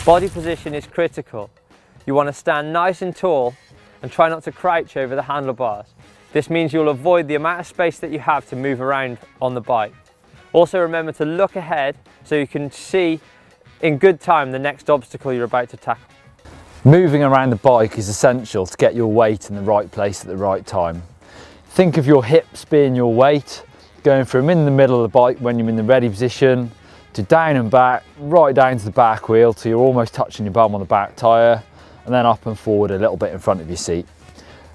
Body position is critical. You want to stand nice and tall and try not to crouch over the handlebars. This means you'll avoid the amount of space that you have to move around on the bike. Also remember to look ahead so you can see in good time the next obstacle you're about to tackle. Moving around the bike is essential to get your weight in the right place at the right time. Think of your hips being your weight, going from in the middle of the bike when you're in the ready position, to down and back, right down to the back wheel till you're almost touching your bum on the back tyre, and then up and forward a little bit in front of your seat.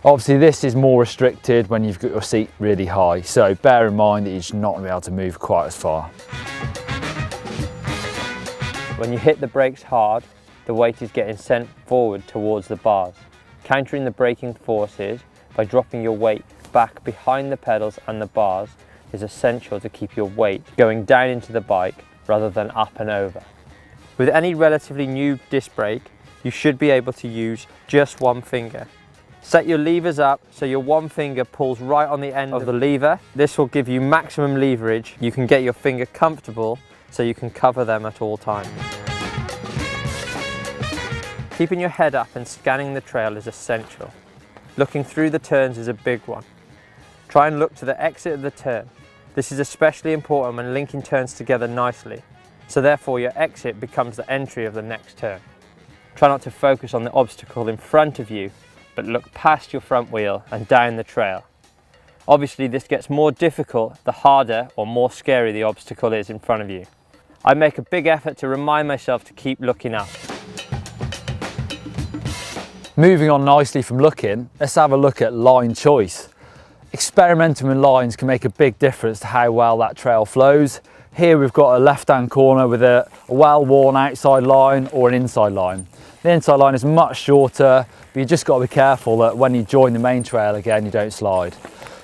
Obviously this is more restricted when you've got your seat really high, so bear in mind that you're just not going to be able to move quite as far. When you hit the brakes hard, the weight is getting sent forward towards the bars. Countering the braking forces by dropping your weight back behind the pedals and the bars is essential to keep your weight going down into the bike rather than up and over. With any relatively new disc brake, you should be able to use just one finger. Set your levers up so your one finger pulls right on the end of the lever. This will give you maximum leverage. You can get your finger comfortable so you can cover them at all times. Keeping your head up and scanning the trail is essential. Looking through the turns is a big one. Try and look to the exit of the turn. This is especially important when linking turns together nicely, so therefore your exit becomes the entry of the next turn. Try not to focus on the obstacle in front of you, but look past your front wheel and down the trail. Obviously this gets more difficult the harder or more scary the obstacle is in front of you. I make a big effort to remind myself to keep looking up. Moving on nicely from looking, let's have a look at line choice. Experimenting with lines can make a big difference to how well that trail flows. Here we've got a left-hand corner with a well-worn outside line or an inside line. The inside line is much shorter, but you just got to be careful that when you join the main trail again, you don't slide.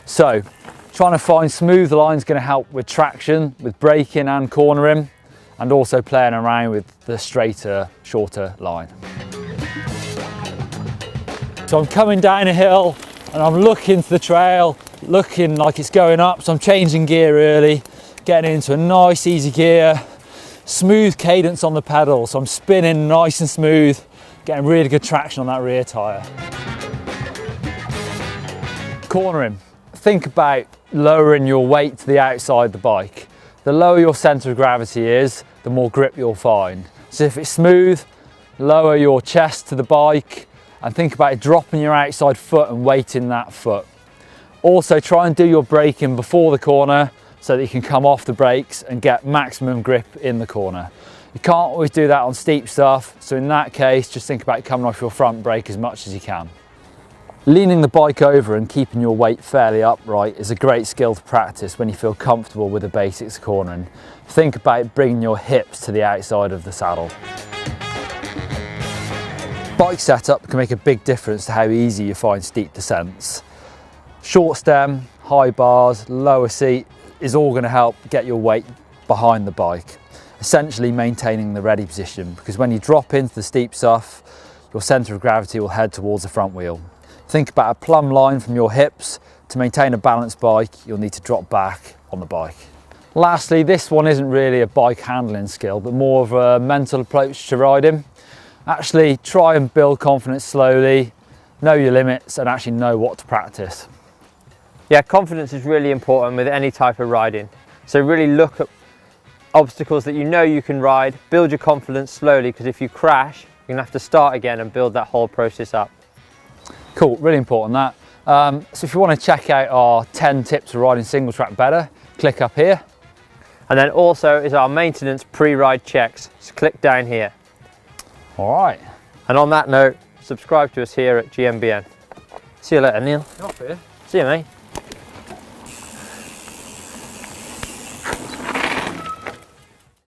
So, trying to find smooth lines is going to help with traction, with braking and cornering, and also playing around with the straighter, shorter line. So I'm coming down a hill and I'm looking to the trail, looking like it's going up, so I'm changing gear early, getting into a nice easy gear, smooth cadence on the pedal, so I'm spinning nice and smooth, getting really good traction on that rear tyre. Cornering, think about lowering your weight to the outside of the bike. The lower your centre of gravity is, the more grip you'll find. So if it's smooth, lower your chest to the bike, and think about dropping your outside foot and weighting that foot. Also try and do your braking before the corner so that you can come off the brakes and get maximum grip in the corner. You can't always do that on steep stuff, so in that case just think about coming off your front brake as much as you can. Leaning the bike over and keeping your weight fairly upright is a great skill to practice when you feel comfortable with the basics of cornering. Think about bringing your hips to the outside of the saddle. Bike setup can make a big difference to how easy you find steep descents. Short stem, high bars, lower seat is all going to help get your weight behind the bike, essentially maintaining the ready position, because when you drop into the steep stuff, your centre of gravity will head towards the front wheel. Think about a plumb line from your hips. To maintain a balanced bike, you'll need to drop back on the bike. Lastly, this one isn't really a bike handling skill, but more of a mental approach to riding. Actually try and build confidence slowly, know your limits and actually know what to practice. Yeah, confidence is really important with any type of riding. So really look at obstacles that you know you can ride, build your confidence slowly, because if you crash, you're going to have to start again and build that whole process up. Cool, really important that. So if you want to check out our 10 tips for riding single track better, click up here. And then also is our maintenance pre-ride checks, so click down here. All right. And on that note, subscribe to us here at GMBN. See you later, Neil. You're off here. See you, mate.